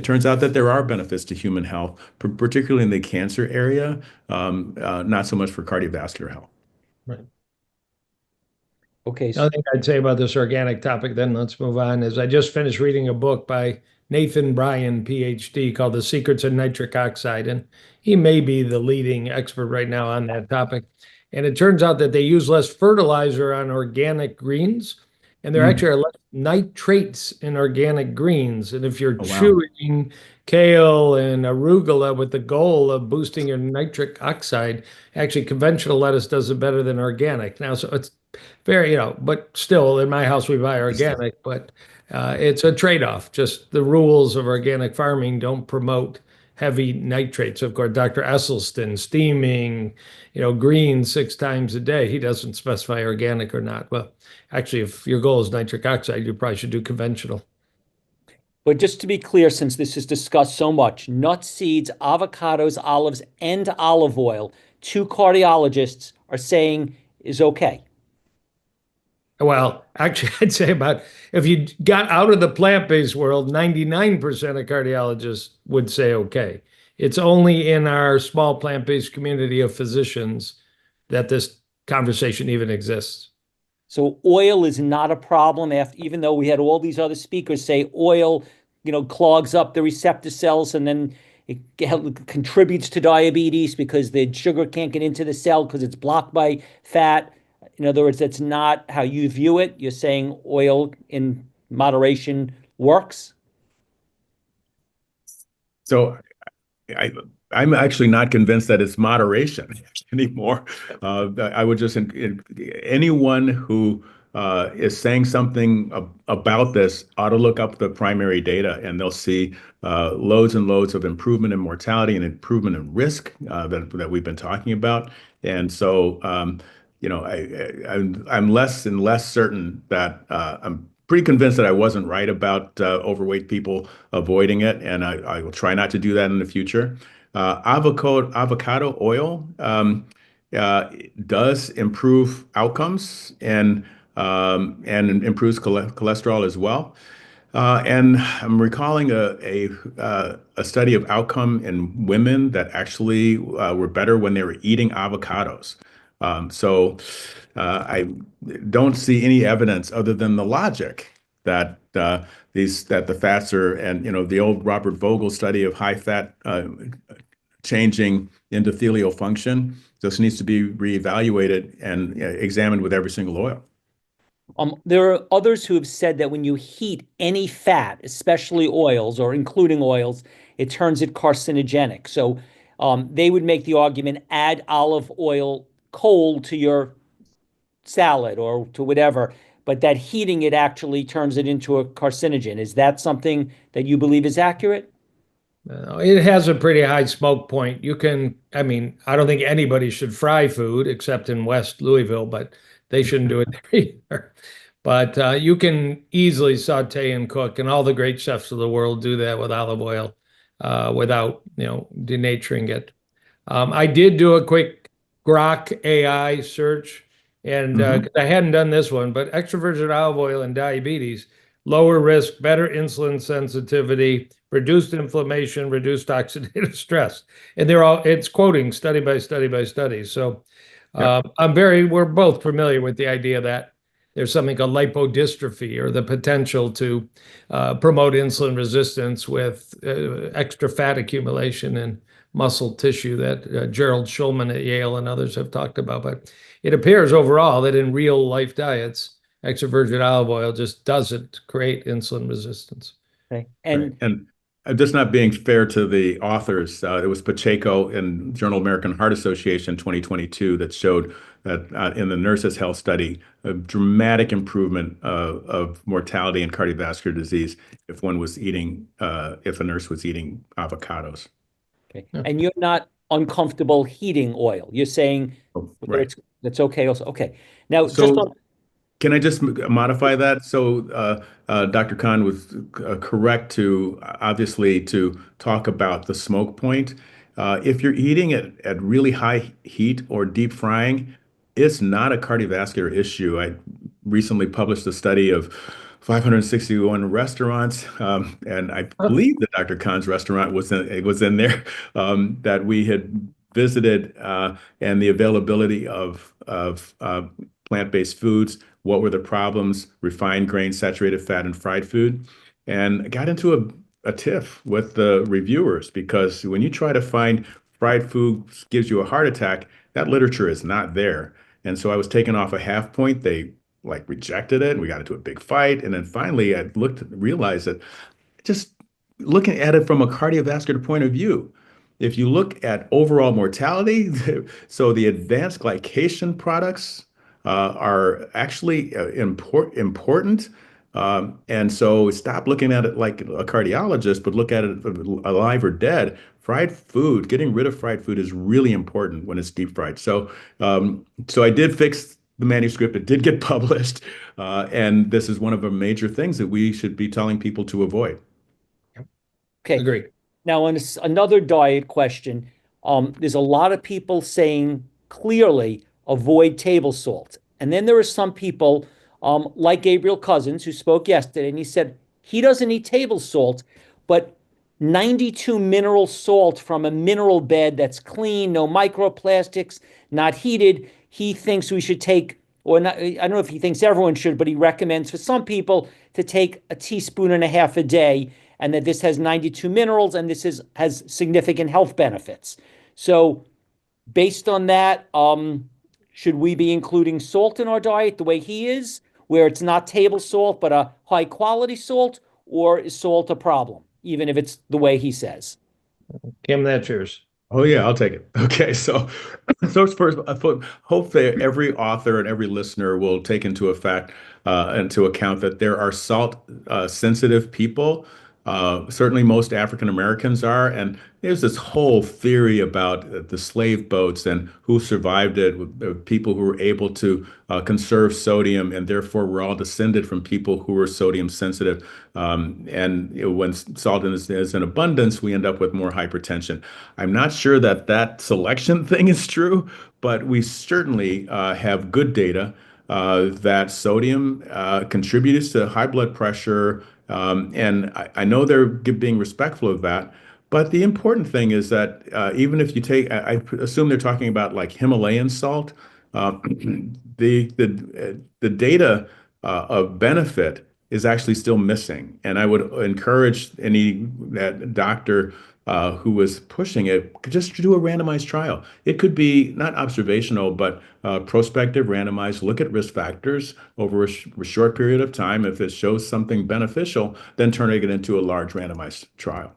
turns out that there are benefits to human health, particularly in the cancer area, not so much for cardiovascular health. Right. Okay. Another thing I'd say about this organic topic, then let's move on, is I just finished reading a book by Nathan Bryan, PhD, called The Secrets of Nitric Oxide. And he may be the leading expert right now on that topic. And it turns out that they use less fertilizer on organic greens, and there actually are less nitrates in organic greens. And if you're Oh, wow. chewing kale and arugula with the goal of boosting your nitric oxide, actually conventional lettuce does it better than organic. Now, so it's very, but still in my house we buy organic, but it's a trade-off. Just the rules of organic farming don't promote heavy nitrates. Of course, Dr. Esselstyn, steaming, greens 6 times a day. He doesn't specify organic or not. Well, actually, if your goal is nitric oxide, you probably should do conventional. But just to be clear, since this is discussed so much, nuts, seeds, avocados, olives, and olive oil, 2 cardiologists are saying is okay. Well, actually, I'd say about if you got out of the plant-based world, 99% of cardiologists would say okay. It's only in our small plant-based community of physicians that this conversation even exists. So oil is not a problem, even though we had all these other speakers say oil, clogs up the receptor cells and then it contributes to diabetes because the sugar can't get into the cell because it's blocked by fat. In other words, that's not how you view it. You're saying oil in moderation works? So I'm actually not convinced that it's moderation anymore. I would just, anyone who is saying something about this ought to look up the primary data, and they'll see loads and loads of improvement in mortality and improvement in risk that we've been talking about. And so, I'm less and less certain that I'm pretty convinced that I wasn't right about overweight people avoiding it, and I will try not to do that in the future. Avocado oil does improve outcomes and improves cholesterol as well. And I'm recalling a study of outcome in women that actually were better when they were eating avocados. So I don't see any evidence other than the logic that that the fats are, and the old Robert Vogel study of high fat changing endothelial function just needs to be reevaluated and examined with every single oil. There are others who have said that when you heat any fat, especially oils or including oils, it turns it carcinogenic. So they would make the argument, add olive oil cold to your salad or to whatever, but that heating it actually turns it into a carcinogen. Is that something that you believe is accurate? It has a pretty high smoke point. I don't think anybody should fry food except in West Louisville, but they shouldn't do it there either. But you can easily saute and cook, and all the great chefs of the world do that with olive oil without, denaturing it. I did do a quick Grok AI search, and I hadn't done this one, but extra virgin olive oil and diabetes, lower risk, better insulin sensitivity, reduced inflammation, reduced oxidative stress. And it's quoting study by study by study. So we're both familiar with the idea that there's something called lipodystrophy, or the potential to promote insulin resistance with extra fat accumulation in muscle tissue that Gerald Schulman at Yale and others have talked about. But it appears overall that in real life diets, extra virgin olive oil just doesn't create insulin resistance. Okay. And just not being fair to the authors, it was Pacheco in Journal of American Heart Association 2022 that showed that in the Nurses' Health Study, a dramatic improvement of mortality and cardiovascular disease if a nurse was eating avocados. Okay. Yeah. And you're not uncomfortable heating oil. You're saying right. That's okay also. Okay. Now, can I just modify that? So Dr. Kahn was correct to obviously to talk about the smoke point. If you're eating it at really high heat or deep frying, it's not a cardiovascular issue. I recently published a study of 561 restaurants, and I believe that Dr. Kahn's restaurant was in there that we had visited, and the availability of plant-based foods. What were the problems? Refined grain, saturated fat, and fried food, and I got into a tiff with the reviewers because when you try to find fried food gives you a heart attack, that literature is not there. And so I was taken off a half point. They like rejected it and we got into a big fight. And then finally I realized that just looking at it from a cardiovascular point of view, if you look at overall mortality, so the advanced glycation products are actually important. And so stop looking at it like a cardiologist, but look at it alive or dead. Fried food, getting rid of fried food is really important when it's deep fried. So I did fix the manuscript. It did get published. And this is one of the major things that we should be telling people to avoid. Okay. Agree. Now, on another diet question, there's a lot of people saying clearly avoid table salt. And then there are some people, like Gabriel Cousins, who spoke yesterday, and he said he doesn't eat table salt, but 92 mineral salt from a mineral bed that's clean, no microplastics, not heated. He thinks we should take, or not, I don't know if he thinks everyone should, but he recommends for some people to take a teaspoon and a half a day, and that this has 92 minerals and has significant health benefits. So based on that, should we be including salt in our diet the way he is, where it's not table salt, but a high quality salt, or is salt a problem, even if it's the way he says? Kim, that's yours. Oh yeah, I'll take it. Okay, so first, hopefully every author and every listener will take into account that there are salt sensitive people. Certainly, most African Americans are, and there's this whole theory about the slave boats and who survived it, with people who were able to conserve sodium, and therefore we're all descended from people who were sodium sensitive. And when salt is in abundance, we end up with more hypertension. I'm not sure that that selection thing is true, but we certainly have good data that sodium contributes to high blood pressure. And I know they're being respectful of that. But the important thing is that even if you take, I assume they're talking about like Himalayan salt, the data of benefit is actually still missing. And I would encourage any that doctor who was pushing it just to do a randomized trial. It could be not observational, but prospective, randomized, look at risk factors over a short period of time. If it shows something beneficial, then turning it into a large randomized trial.